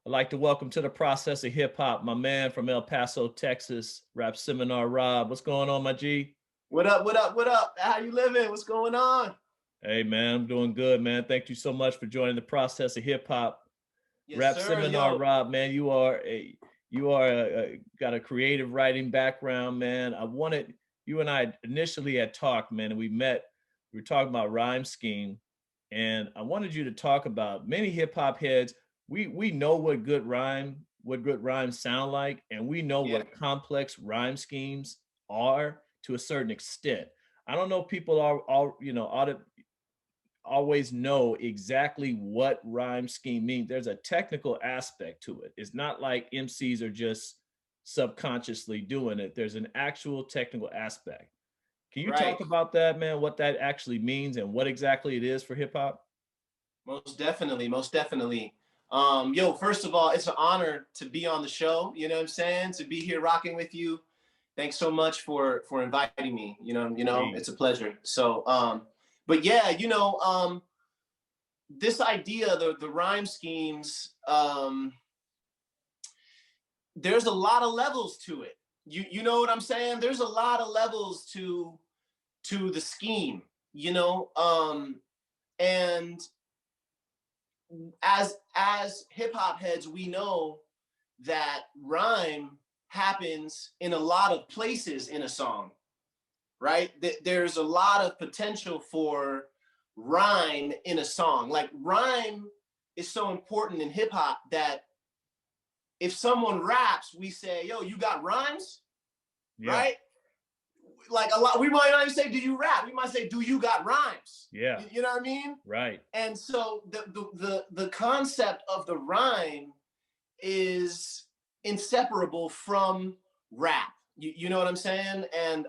I'd like to welcome to the process of hip hop my man from El Paso, Texas, Rap Seminar Rob. What's going on, my G? What up? What up? What up? How you living? What's going on? Hey, man, I'm doing good, man. Thank you so much for joining the process of hip hop. Yes, Rap sir. Seminar Yo, Rob, man, got a creative writing background, man. You and I initially had talked, man, and we met. We were talking about rhyme scheme, and I wanted you to talk about many hip hop heads. We know what good rhymes sound like, and we know yeah, what complex rhyme schemes are to a certain extent. I don't know if people are all ought to always know exactly what rhyme scheme means. There's a technical aspect to it. It's not like MCs are just subconsciously doing it. There's an actual technical aspect. Can you right. talk about that, man? What that actually means and what exactly it is for hip hop? Most definitely. Most definitely. Yo, first of all, it's an honor to be on the show. You know what I'm saying? To be here rocking with you. Thanks so much for inviting me. Hey, It's a pleasure. But yeah, this idea, the rhyme schemes, there's a lot of levels to it. You know what I'm saying? There's a lot of levels to the scheme, and as hip hop heads, we know that rhyme happens in a lot of places in a song, right? There's a lot of potential for rhyme in a song. Like rhyme is so important in hip hop that if someone raps, we say, "Yo, you got rhymes?" yeah, Right? Like a lot, we might not even say, "Do you rap?" We might say, "Do you got rhymes?" yeah, You know what I mean? right. And so the concept of the rhyme is inseparable from rap. You know what I'm saying? And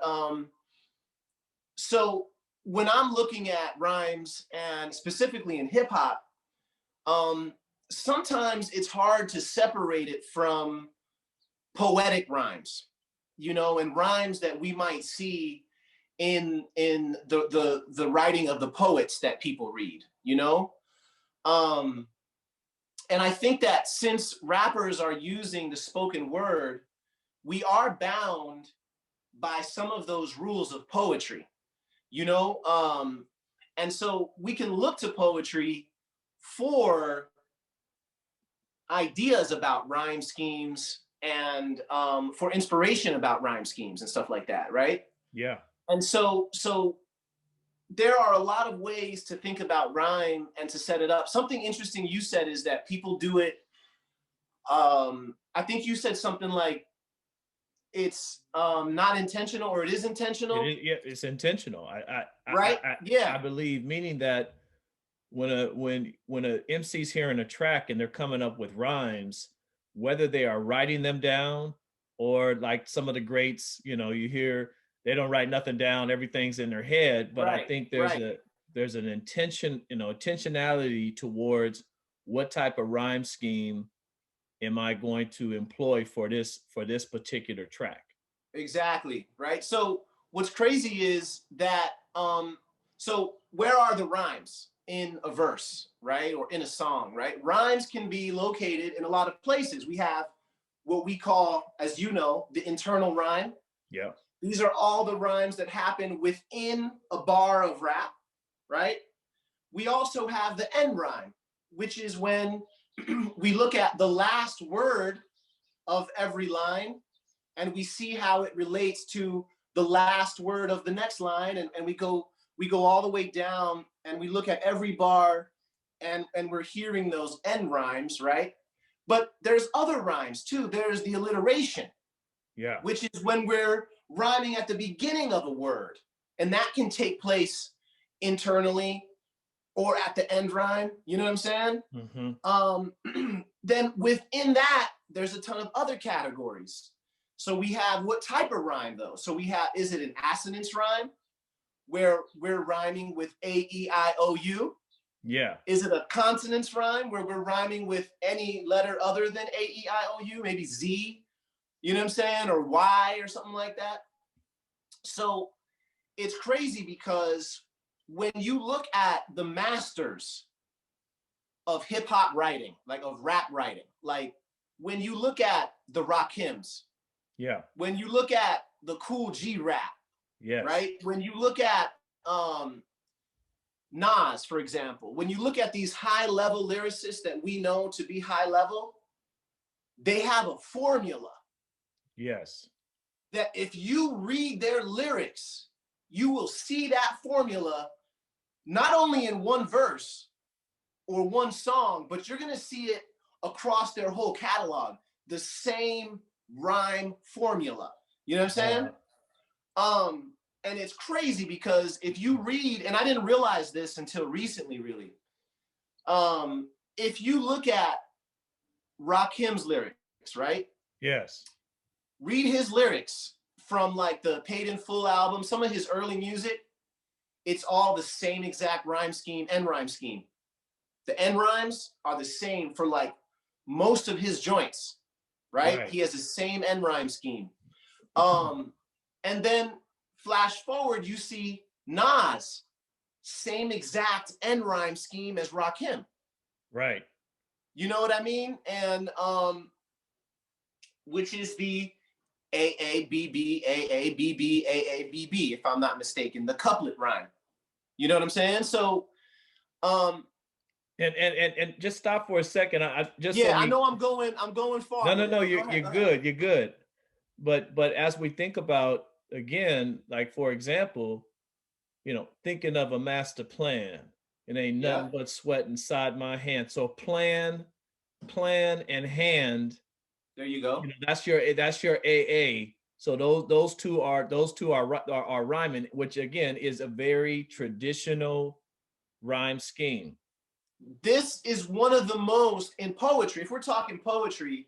so when I'm looking at rhymes and specifically in hip hop, sometimes it's hard to separate it from poetic rhymes, and rhymes that we might see in the writing of the poets that people read, Um, and I think that since rappers are using the spoken word, we are bound by some of those rules of poetry, you know? And so we can look to poetry for ideas about rhyme schemes and for inspiration about rhyme schemes and stuff like that, right? Yeah. And so there are a lot of ways to think about rhyme and to set it up. Something interesting you said is that people do it. I think you said something like it's not intentional or it is It intentional, is, yeah, it's intentional. right? I Yeah, believe, meaning that when a MC's hearing a track and they're coming up with rhymes, whether they are writing them down or like some of the greats, you hear they don't write nothing down, everything's in their head. But I right, think right. there's an intention, intentionality towards what type of rhyme scheme am I going to employ for this particular track. Exactly, right? So what's crazy is that so where are the rhymes in a verse, right? Or in a song, right? Rhymes can be located in a lot of places. We have what we call, as you know, the internal rhyme. Yeah. These are all the rhymes that happen within a bar of rap, right? We also have the end rhyme, which is when we look at the last word of every line and we see how it relates to the last word of the next line, and we go all the way down and we look at every bar, and we're hearing those end rhymes, right? But there's other rhymes too. There's the alliteration, Yeah. which is when we're rhyming at the beginning of a word, and that can take place internally or at the end rhyme. You know what I'm saying? Hmm. Then within that, there's a ton of other categories. So we have what type of rhyme though? So we have, is it an assonance rhyme where we're rhyming with A, E, I, O, U? Yeah. Is it a consonance rhyme where we're rhyming with any letter other than A, E, I, O, U? Maybe Z, you know what I'm saying? Or Y or something like that. So it's crazy because when you look at the masters of hip hop writing, like of rap writing. Like when you look at the Rakims, Yeah. when you look at the Cool G rap, Yes. right? When you look at Nas, for example, when you look at these high level lyricists that we know to be high level, they have a formula Yes. that if you read their lyrics, you will see that formula not only in one verse or one song, but you're going to see it across their whole catalog, the same rhyme formula. You know what I'm saying? And it's crazy because if you read, and I didn't realize this until recently, really. If you look at Rakim's lyrics, right? Yes. Read his lyrics from like the Paid in Full album, some of his early music, it's all the same exact rhyme scheme, end rhyme scheme. The end rhymes are the same for like most of his joints, right? Right. He has the same end rhyme scheme. And then flash forward, you see Nas, same exact end rhyme scheme as Rakim. Right. You know what I mean? And which is the A A B B A A B B A A B B, if I'm not mistaken, the couplet rhyme. You know what I'm saying? So And just stop for a second. I just so yeah, I we know I'm going far, no no but no go you're ahead, go ahead. good. You're good. But as we think about again, like for example, thinking of a master plan. It ain't nothing Yep, but sweat inside my hand. So plan, and hand. there you go. That's your AA. So those two are rhyming, which again is a very traditional rhyme scheme. This is one of the most in poetry. If we're talking poetry,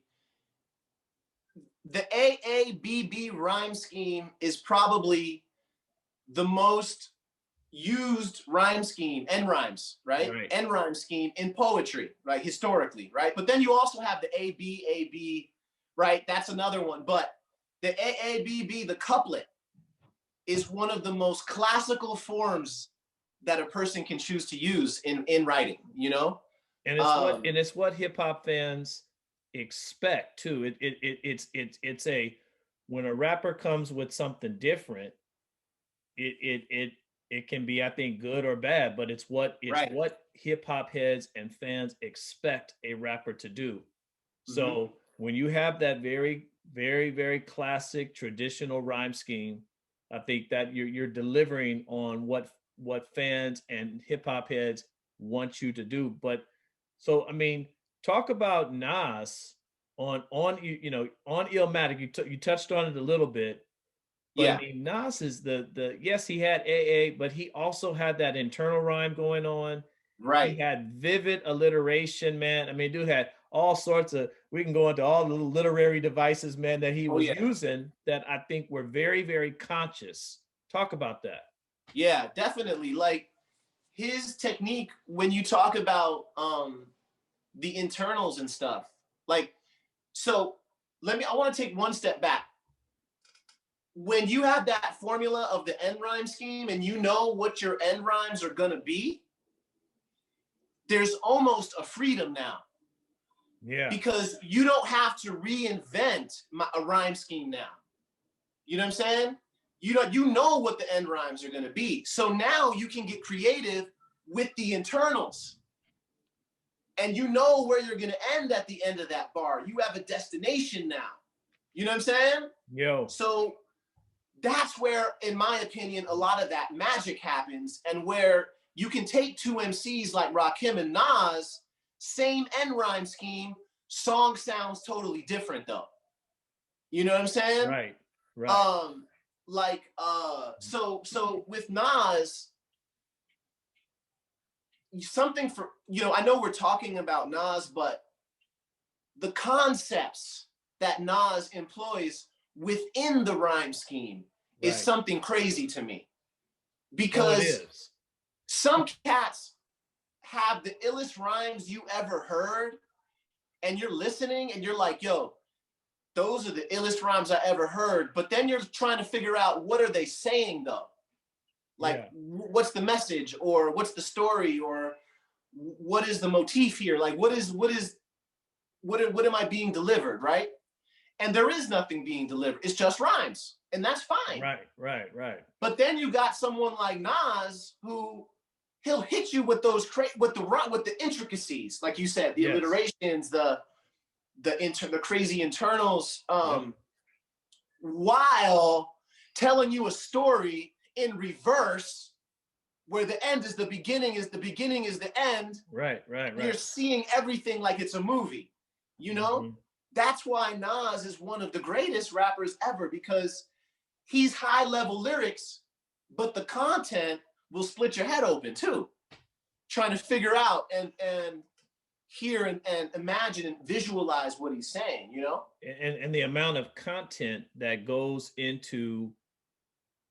the AABB rhyme scheme is probably the most used rhyme scheme, end rhymes, right? Right. End rhyme scheme in poetry, right? Historically, right? But then you also have the ABAB, right? That's another one. But the AABB, the couplet, is one of the most classical forms that a person can choose to use in writing, you know? And Um, it's what hip hop fans expect too. It's a when a rapper comes with something different, it can be, I think, good or bad, but it's right. what hip hop heads and fans expect a rapper to do. Mm-hmm. So when you have that very, very, very classic traditional rhyme scheme, I think that you're delivering on what fans and hip hop heads want you to do. But so I mean, talk about Nas on Illmatic. You touched on it a little bit, but I Yeah, mean, Nas is the yes, he had AA, but he also had that internal rhyme going on. He right. had vivid alliteration, man. I mean, dude had all sorts of. We can go into all the little literary devices, man, that he Oh, was yeah. using that I think were very, very conscious. Talk about that. Yeah, definitely. Like his technique when you talk about the internals and stuff. Like, so I want to take one step back. When you have that formula of the end rhyme scheme and you know what your end rhymes are going to be, there's almost a freedom now Yeah, because you don't have to reinvent a rhyme scheme now. You know what I'm saying? You know what the end rhymes are going to be. So now you can get creative with the internals. And you know where you're going to end at the end of that bar. You have a destination now. You know what I'm saying? yo, So that's where, in my opinion, a lot of that magic happens, and where you can take two MCs like Rakim and Nas, same end rhyme scheme, song sounds totally different though. You know what I'm saying? right, right, Um, so with Nas, something for I know we're talking about Nas, but the concepts that Nas employs within the rhyme scheme is right. something crazy to me No, it because is. some cats have the illest rhymes you ever heard, and you're listening and you're like, yo, those are the illest rhymes I ever heard. But then you're trying to figure out what are they saying though? Like, Yeah, what's the message or what's the story or what is the motif here? Like, what am I being delivered, right? And there is nothing being delivered. It's just rhymes, and that's fine. Right. But then you got someone like Nas who he'll hit you with those with the intricacies, like you said, the Yes. alliterations, the crazy internals, Yep. while telling you a story in reverse where the end is the beginning, is the end. Right. You're seeing everything like it's a movie, you know? Mm-hmm. That's why Nas is one of the greatest rappers ever, because he's high level lyrics, but the content will split your head open too, trying to figure out and hear and imagine and visualize what he's saying, you know? And the amount of content that goes into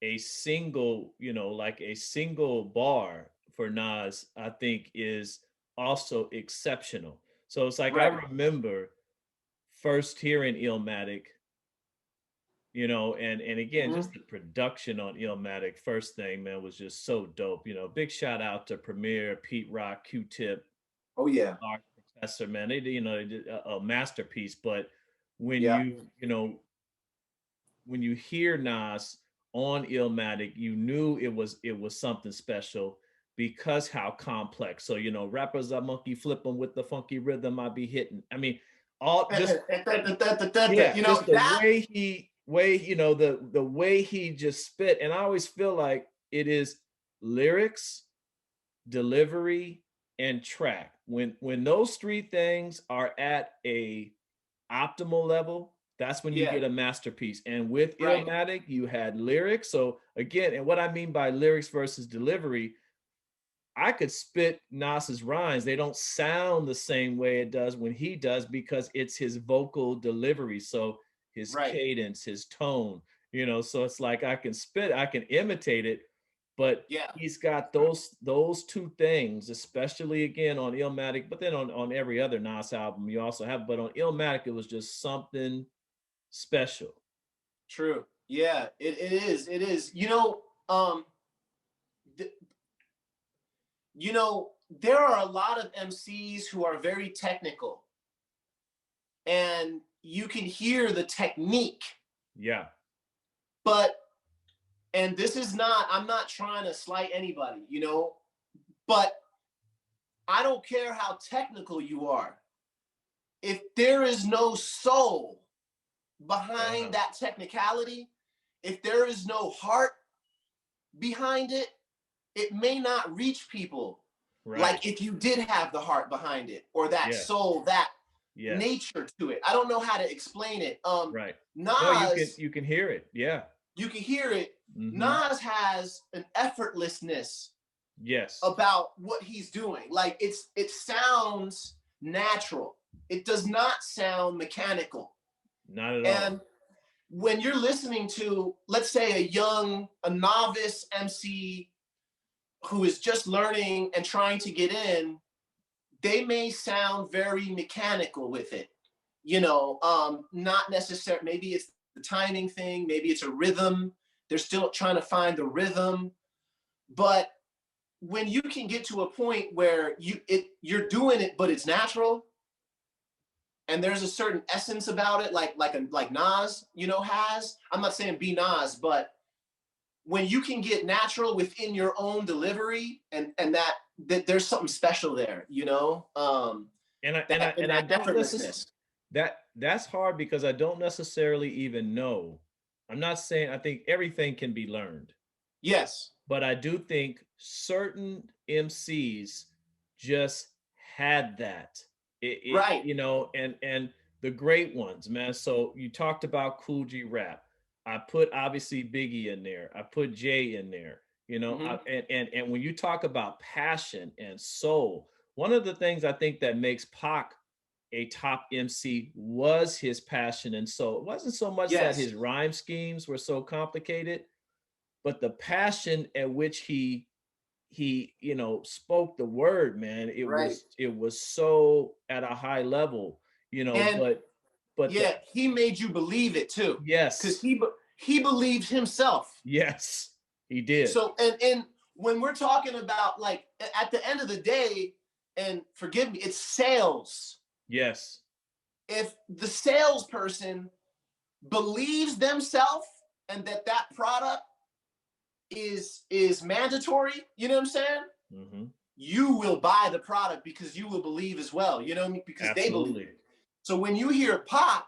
a single, like a single bar for Nas, I think is also exceptional. So it's like I Right. remember first hearing Illmatic, and again, Mm-hmm. just the production on Illmatic, first thing, man, was just so dope. Big shout out to Premier, Pete Rock, Q-Tip, Oh yeah. Art Professor, man. They did a masterpiece. But when Yeah. when you hear Nas on Illmatic, you knew it was something special because how complex. So rappers are monkey flip them with the funky rhythm I be hitting. I mean, all just yeah, You know just the that. the way he just spit. And I always feel like it is lyrics, delivery, and track. When those three things are at a optimal level, that's when you Yeah. get a masterpiece. And with Right. Illmatic, you had lyrics. So again, and what I mean by lyrics versus delivery, I could spit Nas's rhymes. They don't sound the same way it does when he does because it's his vocal delivery. So his Right. cadence, his tone, so it's like I can spit, I can imitate it, but Yeah. he's got those two things, especially again on Illmatic, but then on every other Nas album you also have, but on Illmatic, it was just something special. True. Yeah. It is. It is. Th- there are a lot of MCs who are very technical, and you can hear the technique, Yeah. but and this is not. I'm not trying to slight anybody, but I don't care how technical you are. If there is no soul behind Wow. that technicality, if there is no heart behind it, it may not reach people Right. like if you did have the heart behind it, or that Yes. soul, that Yes. nature to it. I don't know how to explain it. Right. No, you can Nas, you can hear it. Yeah. you can hear it. Mm-hmm. Nas has an effortlessness Yes. about what he's doing. Like it sounds natural. It does not sound mechanical. Not at all. And when you're listening to, let's say, a novice MC who is just learning and trying to get in, they may sound very mechanical with it. Not necessarily. Maybe it's the timing thing. Maybe it's a rhythm. They're still trying to find the rhythm. But when you can get to a point where you're doing it, but it's natural, and there's a certain essence about it, like Nas, has. I'm not saying be Nas, but when you can get natural within your own delivery, and that there's something special there, And I and I that in and I that don't necessarily effortlessness. that's hard because I don't necessarily even know. I'm not saying I think everything can be learned, Yes. but I do think certain MCs just had that. Right. And the great ones, man. So you talked about Cool G Rap. I put obviously Biggie in there. I put Jay in there. Mm-hmm. And when you talk about passion and soul, one of the things I think that makes Pac a top MC was his passion and soul. It wasn't so much that Yes. his rhyme schemes were so complicated, but the passion at which he spoke the word, man, it Right. was it was so at a high level, And but the yeah, he made you believe it too, because yes, he believed himself. yes, he did. So and when we're talking about, like, at the end of the day, and forgive me, it's sales. Yes. If the salesperson believes themselves and that that product is mandatory, you know what I'm saying? Hmm. You will buy the product because you will believe as well, you know what I mean? Because they believe. Absolutely. So when you hear Pac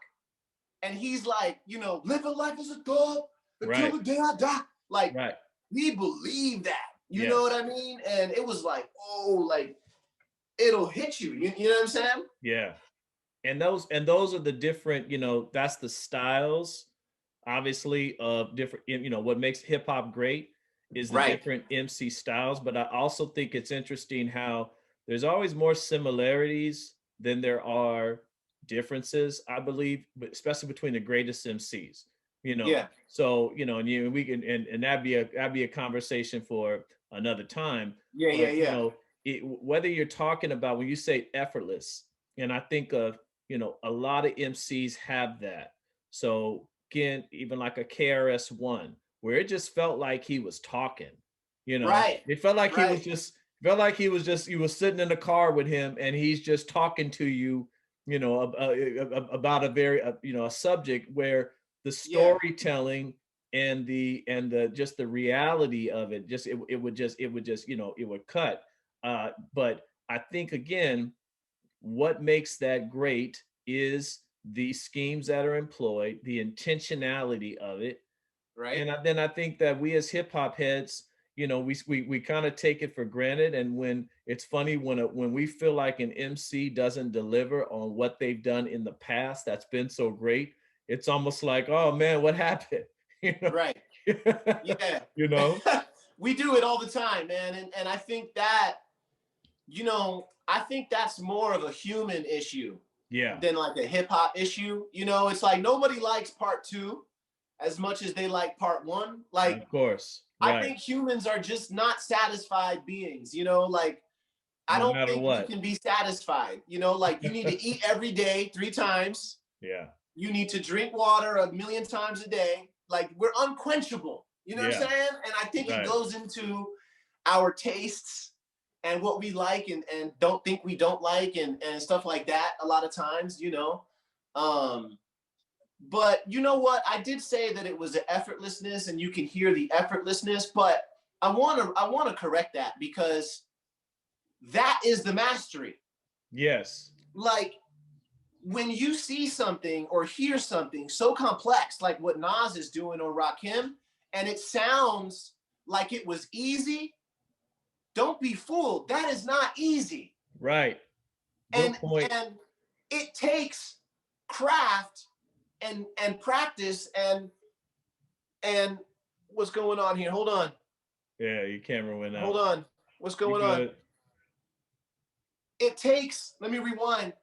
and he's like, live a life as a dog until Right. the day I die, like Right. we believe that, you know what Yes. I mean? And it was like, oh, like it'll hit you, you know what I'm saying? Yeah. And those are the different, that's the styles, obviously, of different, what makes hip hop great is the Right. different MC styles. But I also think it's interesting how there's always more similarities than there are differences, I believe, but especially between the greatest MCs, Yeah. so, and we can, and that'd be a conversation for another time. Yeah. Yeah. But, Yeah. whether you're talking about, when you say effortless, and I think of, a lot of MCs have that. So again, even like a KRS-One, where it just felt like he was talking. Right. It felt like he was Right. just you was sitting in the car with him, and he's just talking to you, about a very, a subject where the Yeah. storytelling and the just the reality of it, just it would just it would cut. But I think, again, what makes that great is the schemes that are employed, the intentionality of it. Right. And then I think that we as hip hop heads, we kind of take it for granted. And when it's funny, when we feel like an MC doesn't deliver on what they've done in the past that's been so great, it's almost like, oh man, what happened? You know, Right. Yeah. you know? We do it all the time, man. And I think that, I think that's more of a human issue Yeah, than like a hip hop issue. It's like nobody likes part two as much as they like part one. Like, of course. I Right. think humans are just not satisfied beings, like I No don't matter think we what. can be satisfied, like you need to eat every day 3 times. Yeah. You need to drink water 1 million times a day. Like we're unquenchable. You know what I'm Yeah. saying? And I think it Right. goes into our tastes and what we like and don't think we don't like and stuff like that a lot of times. Um, but you know what? I did say that it was an effortlessness and you can hear the effortlessness, but I want to correct that because that is the mastery. Yes. Like when you see something or hear something so complex, like what Nas is doing on Rakim, and it sounds like it was easy, don't be fooled. That is not easy. Right. And Good point. and it takes craft and practice and what's going on here? Hold on. Yeah, your camera went Hold out. on. What's You going on? good? It takes, let me rewind.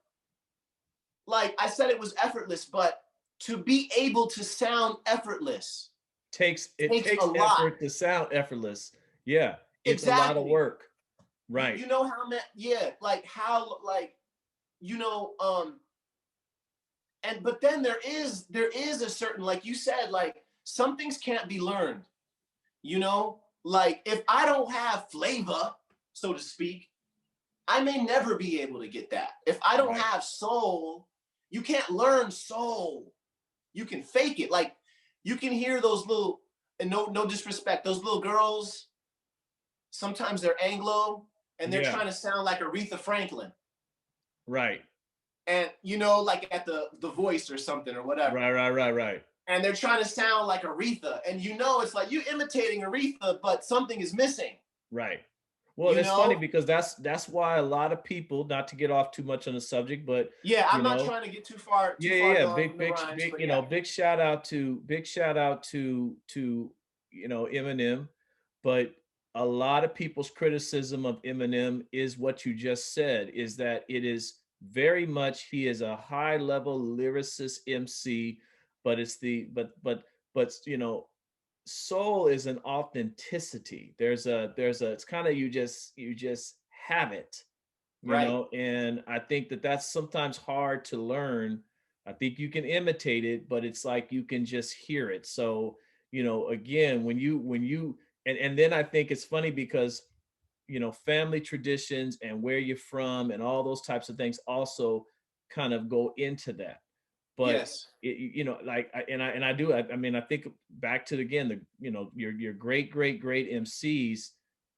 Like I said, it was effortless, but to be able to sound effortless It takes a takes lot. effort to sound effortless. Yeah, it's a lot of Exactly. work. You Right. you know how many, yeah, like how, like, you know, um, and but then there is a certain, like you said, like some things can't be learned, like if I don't have flavor, so to speak, I may never be able to get that. If I don't Right. have soul, you can't learn soul. You can fake it. Like you can hear those little, and no disrespect, those little girls, sometimes they're Anglo and they're Yeah. trying to sound like Aretha Franklin. Right. And like at the voice or something or whatever. Right. Right. Right. Right. And they're trying to sound like Aretha. And it's like you imitating Aretha, but something is missing, Right. Well, you it's funny know? because that's why a lot of people, not to get off too much on the subject, but Yeah, you I'm not know, trying to get too far yeah. gone Big, in the big, rhymes, big, but yeah. big shout out to Eminem. But a lot of people's criticism of Eminem is what you just said, is that it is very much, he is a high level lyricist MC, but it's the but soul is an authenticity. There's a it's kind of, you just have it, Right. and I think that that's sometimes hard to learn. I think you can imitate it, but it's like you can just hear it. So, again, when you and then I think it's funny because family traditions and where you're from and all those types of things also kind of go into that. But Yes. like I do. I mean, I think back to again the your great MCs,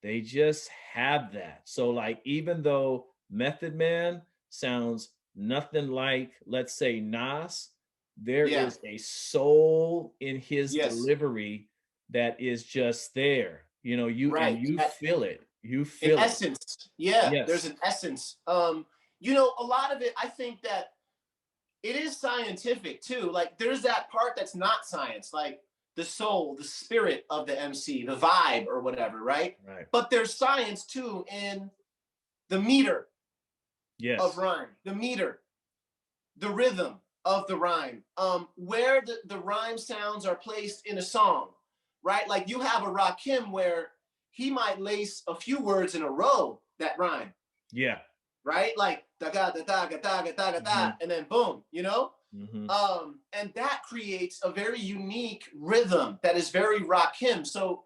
they just have that. So like even though Method Man sounds nothing like, let's say, Nas, there Yeah. is a soul in his Yes. delivery that is just there. Right. You feel it. You An feel it. essence. Yeah, there's Yes. an essence. A lot of it, I think that it is scientific too. Like there's that part that's not science, like the soul, the spirit of the MC, the vibe or whatever, right? Right. But there's science too in the meter of Yes. rhyme, the meter, the rhythm of the rhyme, where the rhyme sounds are placed in a song, right? Like you have a Rakim where he might lace a few words in a row that rhyme, Yeah. right? Like da ga da da ga da ga da ga da, Hmm. and then boom, Hmm. And that creates a very unique rhythm that is very Rakim. So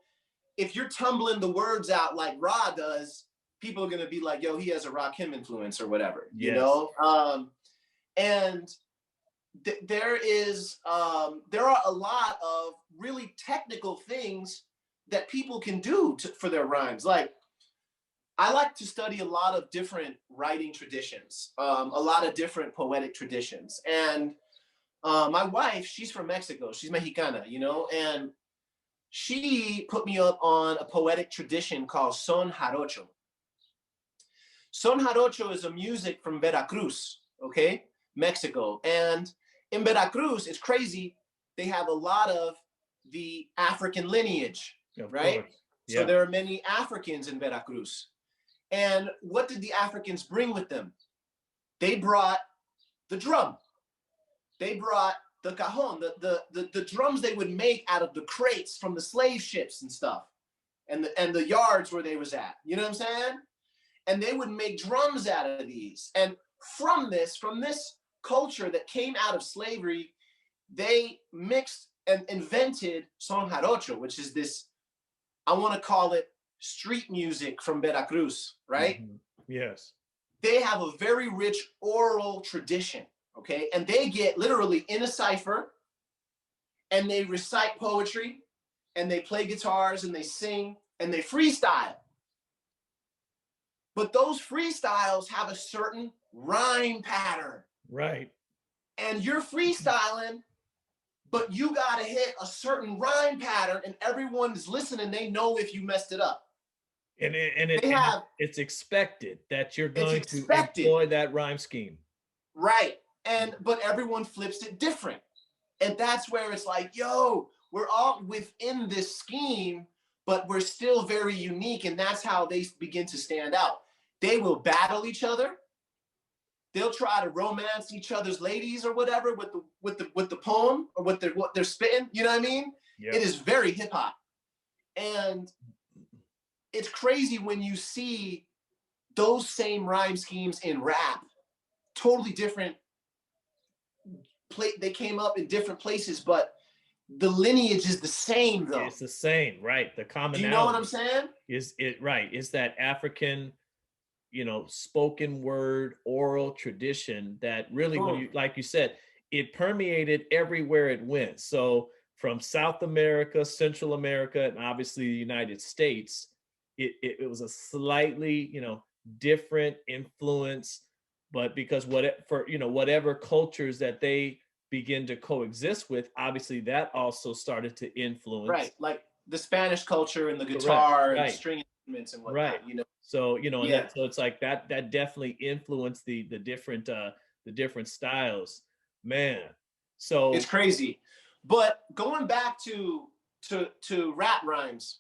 if you're tumbling the words out like Ra does, people are gonna be like, "Yo, he has a Rakim influence or whatever," Yes. And there are a lot of really technical things that people can do for their rhymes. Like I like to study a lot of different writing traditions, a lot of different poetic traditions. And my wife, she's from Mexico. She's Mexicana, and she put me up on a poetic tradition called Son Jarocho. Son Jarocho is a music from Veracruz, okay, Mexico. And in Veracruz, it's crazy. They have a lot of the African lineage, Of right? course. So Yeah. there are many Africans in Veracruz. And what did the Africans bring with them? They brought the drum. They brought the cajon, the drums they would make out of the crates from the slave ships and stuff, and the yards where they was at. You know what I'm saying? And they would make drums out of these. And from this culture that came out of slavery, they mixed and invented son jarocho, which is this, I want to call it street music from Veracruz, right? Hmm. Yes. They have a very rich oral tradition, okay? And they get literally in a cipher and they recite poetry and they play guitars and they sing and they freestyle. But those freestyles have a certain rhyme pattern. Right. And you're freestyling, but you got to hit a certain rhyme pattern and everyone's listening. They know if you messed it up. It's expected that you're It's going to expected, employ that rhyme scheme. right? But everyone flips it different. And that's where it's like, yo, we're all within this scheme, but we're still very unique. And that's how they begin to stand out. They will battle each other. They'll try to romance each other's ladies or whatever with the poem or what they're spitting. You know what I mean? Yep. It is very hip hop. And it's crazy when you see those same rhyme schemes in rap, totally different. They came up in different places, but the lineage is the same though. It's the same, right? The commonality. Do you know what I'm saying? Is it right? It's that African, spoken word, oral tradition that really, when you, like you said, it permeated everywhere it went. So from South America, Central America, and obviously the United States, it was a slightly, different influence, but because whatever cultures that they begin to coexist with, obviously that also started to influence. Right, like the Spanish culture and the guitar and the string instruments and whatnot. Right. So and that, so it's like that definitely influenced the different styles, man. So it's crazy. But going back to rap rhymes,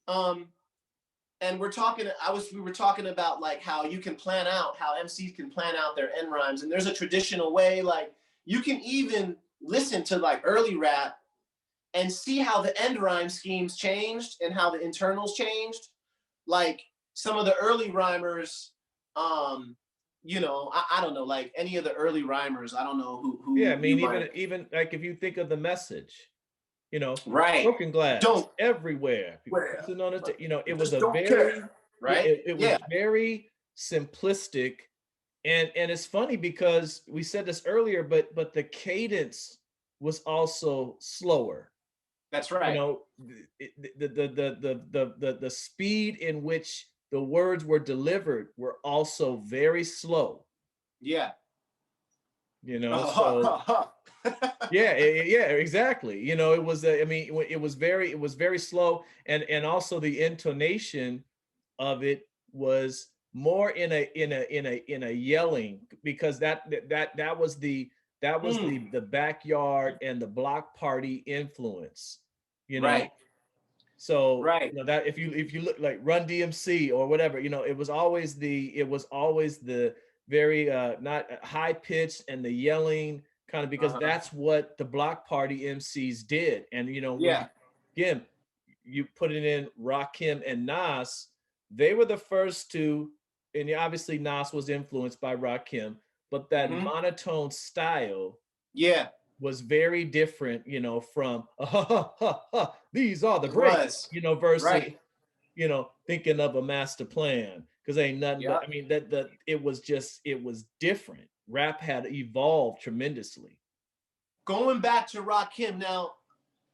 and we were talking about like how you can plan out, how MCs can plan out their end rhymes, and there's a traditional way. Like you can even listen to like early rap and see how the end rhyme schemes changed and how the internals changed. Like some of the early rhymers, I don't know, like any of the early rhymers, I don't know who. Yeah, I mean, even like if you think of The Message, right, broken glass don't everywhere. where, On it, it was a don't very care. Yeah, right? it was Yeah, very simplistic, and it's funny because we said this earlier, but the cadence was also slower. that's You right. know, the speed in which the words were delivered were also very slow. Yeah. You know, so yeah, yeah, exactly. You know, it was I mean, it was very slow, and also the intonation of it was more in a yelling, because that was Mm, the backyard and the block party influence, you know. right, So right. you know that if you look like Run DMC or whatever, you know, it was always the very not high pitched and the yelling kind of, because Uh-huh. that's what the block party MCs did. And you know, when you Yeah. again you put it in Rakim and Nas, they were the first to, and obviously Nas was influenced by Rakim, but that Hmm. monotone style Yeah, was very different, you know, from ha, ha, ha, ha, these are the it breaks, was. you know, versus, Right. you know, thinking of a master plan, because ain't nothing but, Yep. I mean, that it was different. Rap had evolved tremendously. Going back to Rakim now,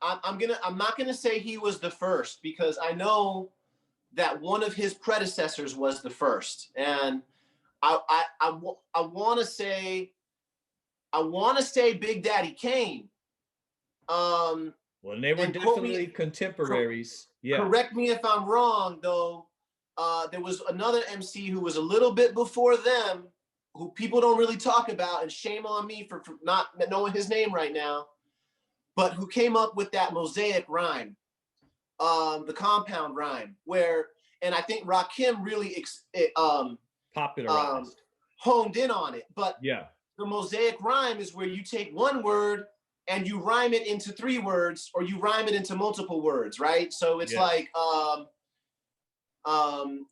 I'm not gonna say he was the first because I know that one of his predecessors was the first, and I want to say Big Daddy Kane. Um, Well, they were and quote me, definitely contemporaries. Yeah. correct me if I'm wrong though. There was another MC who was a little bit before them, who people don't really talk about, and shame on me for not knowing his name right now, but who came up with that Mosaic rhyme, the compound rhyme, where, and I think Rakim really um, Popularized. honed in on it. But Yeah. the Mosaic rhyme is where you take one word and you rhyme it into three words, or you rhyme it into multiple words, right? So it's Yes. like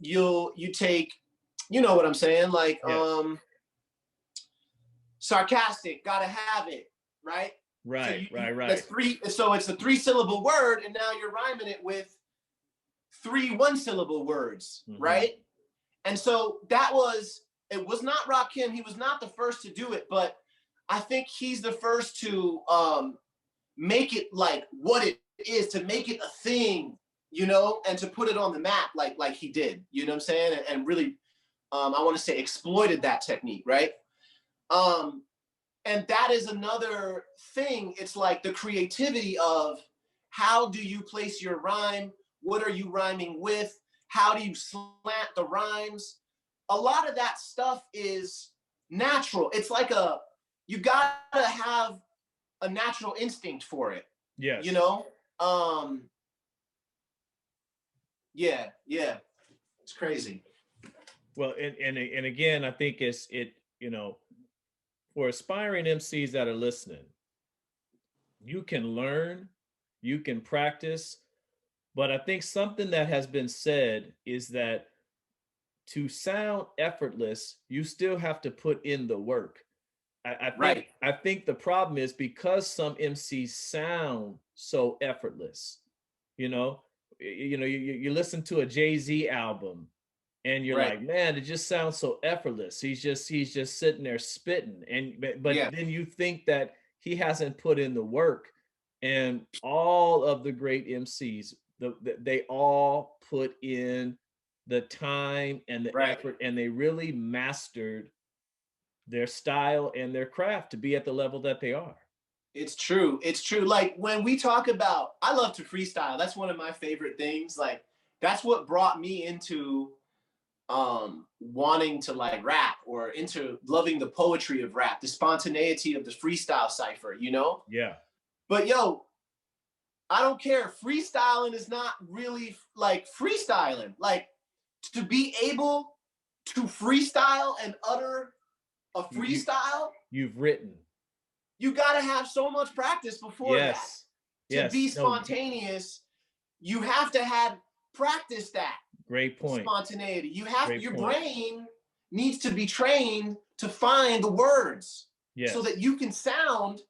you take, you know what I'm saying, like Yes. sarcastic, gotta have it, right? So Right. you Right. that's Right. three. So it's a three-syllable word, and now you're rhyming it with three one-syllable words, Hmm. right? And so it was not Rakim. He was not the first to do it, but I think he's the first to make it like what it is, to make it a thing, you know, and to put it on the map like he did, you know what I'm saying? And really, I want to say exploited that technique, right? Um, and that is another thing. It's like the creativity of how do you place your rhyme? What are you rhyming with? How do you slant the rhymes? A lot of that stuff is natural. It's like you gotta have a natural instinct for it, you Yes. know? Um, yeah, yeah, it's crazy. Well, and again, I think you know, for aspiring MCs that are listening, you can learn, you can practice, but I think something that has been said is that to sound effortless, you still have to put in the work. Right. I think the problem is because some MCs sound so effortless. You know, you listen to a Jay-Z album and you're Right. like, man, it just sounds so effortless. He's just sitting there spitting, and but Yeah. then you think that he hasn't put in the work. And all of the great MCs, they all put in the time and the Right. effort, and they really mastered their style and their craft to be at the level that they are. It's true. It's true. Like when we talk about, I love to freestyle. That's one of my favorite things. Like that's what brought me into wanting to like rap, or into loving the poetry of rap, the spontaneity of the freestyle cipher, you know? Yeah. But yo, I don't care. Freestyling is not really like freestyling. Like to be able to freestyle and utter a You, you freestyle, you've written. you got to have so much practice before that. Yes. To Yes. be No, spontaneous, you have to have practiced that great point. spontaneity. Great Your point. brain needs to be trained to find the words so Yes. that you can sound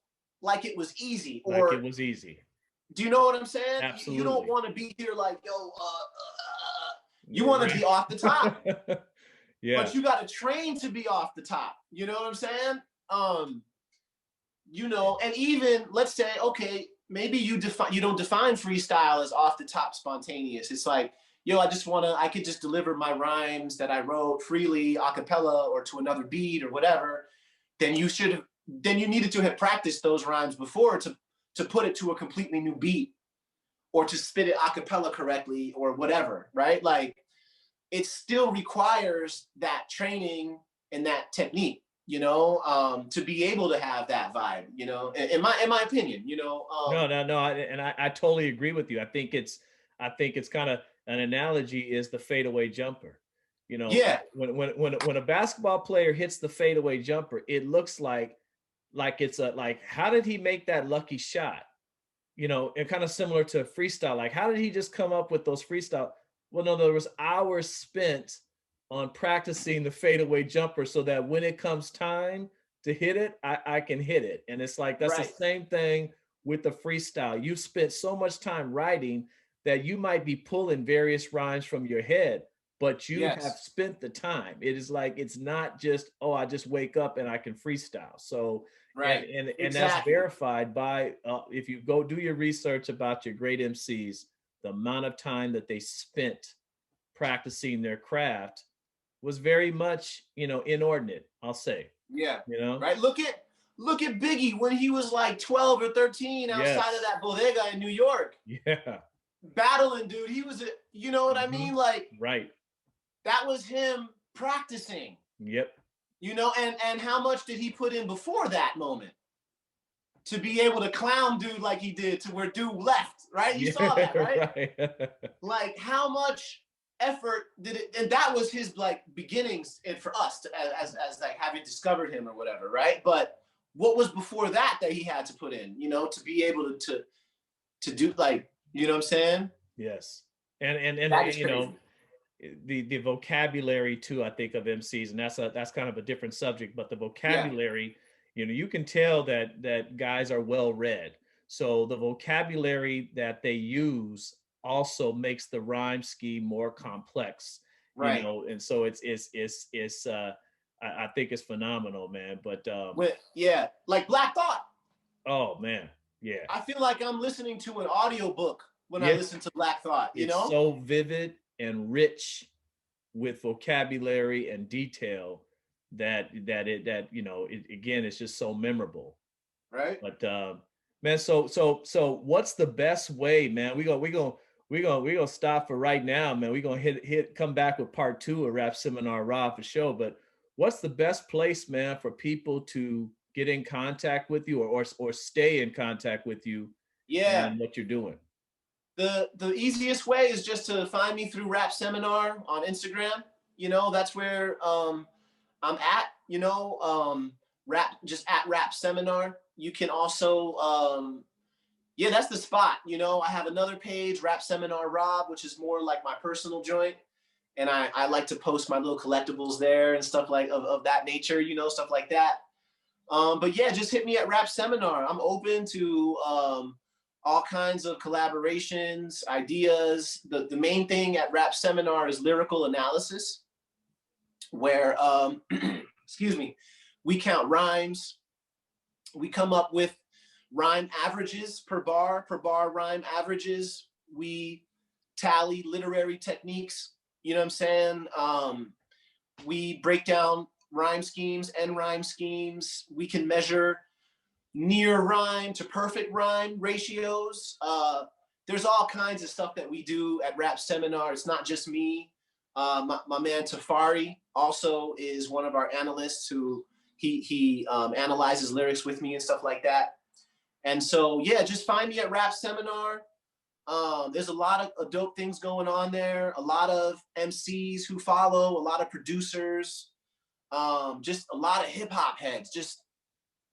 like it was easy. Like it Or was easy. do you know what I'm saying? You don't Absolutely. want to be here like, yo, You want to be off the top, Yeah. but you got to train to be off the top. You know what I'm saying? You know, and even let's say, okay, maybe you don't define freestyle as off the top spontaneous. It's like, yo, I could just deliver my rhymes that I wrote freely a cappella or to another beat or whatever. Then you needed to have practiced those rhymes before to put it to a completely new beat or to spit it a cappella correctly or whatever, right? Like it still requires that training and that technique, you know, to be able to have that vibe, you know, in my opinion, you know. No. I totally agree with you. I think it's kind of an analogy is the fadeaway jumper. You know, Yeah, when a basketball player hits the fadeaway jumper, it looks like it's a like how did he make that lucky shot? You know, and kind of similar to freestyle. Like, how did he just come up with those freestyle? Well, no, there was hours spent on practicing the fadeaway jumper so that when it comes time to hit it, I can hit it. And it's like that's the right, same thing with the freestyle. You've spent so much time writing that you might be pulling various rhymes from your head, but you have yes, spent the time. It is like it's not just, oh, I just wake up and I can freestyle. So right, and that's exactly, verified by if you go do your research about your great MCs, the amount of time that they spent practicing their craft was very much, you know, inordinate, I'll say, yeah, you know. right. Look at Biggie when he was like 12 or 13 outside of Yes. that bodega in New York, Yeah. battling, dude. You know what I Hmm. mean? Like Right. that was him practicing, Yep. you know, and how much did he put in before that moment to be able to clown dude like he did to where dude left, right? You saw Yeah. that, right? Right. Like how much effort did it, and that was his like beginnings and for us to, as like having discovered him or whatever, right? But what was before that he had to put in, you know, to be able to do like, you know what I'm saying? Yes. And That is you know, crazy. the vocabulary too, I think, of MCs, and that's kind of a different subject, but the Yeah, vocabulary, you know, you can tell that guys are well read. So the vocabulary that they use also makes the rhyme scheme more complex, you right. know, and so it's I think it's phenomenal, man. But Yeah, like Black Thought. oh man, yeah. I feel like I'm listening to an audiobook when I Yeah, listen to Black Thought, you it's know? so vivid and rich with vocabulary and detail that you know again it's just so memorable. Right? But man, so what's the best way, man? We gonna stop for right now, man. We gonna hit come back with part two of Rap Seminar Raw for sure. But what's the best place, man, for people to get in contact with you or stay in contact with you Yeah. and what you're doing? The easiest way is just to find me through Rap Seminar on Instagram. You know, that's where I'm at, you know, rap just at Rap Seminar. You can also yeah, that's the spot. You know, I have another page, Rap Seminar Rob, which is more like my personal joint. And I like to post my little collectibles there and stuff like of that nature, you know, stuff like that. But yeah, just hit me at Rap Seminar. I'm open to all kinds of collaborations, ideas. The main thing at Rap Seminar is lyrical analysis, where, excuse me, we count rhymes. We come up with rhyme averages per bar rhyme averages. We tally literary techniques. You know what I'm saying? We break down rhyme schemes and rhyme schemes. We can measure near rhyme to perfect rhyme ratios. There's all kinds of stuff that we do at Rap Seminar. It's not just me. My man Tafari also is one of our analysts who he analyzes lyrics with me and stuff like that. And so yeah, just find me at Rap Seminar. There's a lot of dope things going on there. A lot of MCs who follow, a lot of producers, just a lot of hip hop heads. Just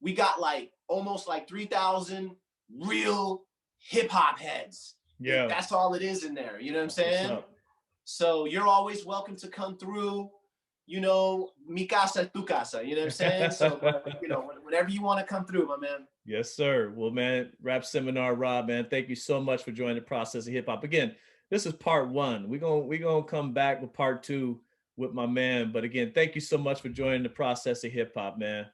we got like almost like 3,000 real hip hop heads. Yeah, That's all it is in there. You know what I'm that's what's saying? up. So you're always welcome to come through. You know, mi casa, tu casa. You know what I'm saying? So, you know, whenever you want to come through, my man. Yes, sir. Well, man, Rap Seminar Rob, man, thank you so much for joining the process of hip hop. Again, this is part one. We're gonna come back with part two with my man. But again, thank you so much for joining the process of hip hop, man.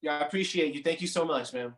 Yeah, I appreciate you. Thank you so much, man.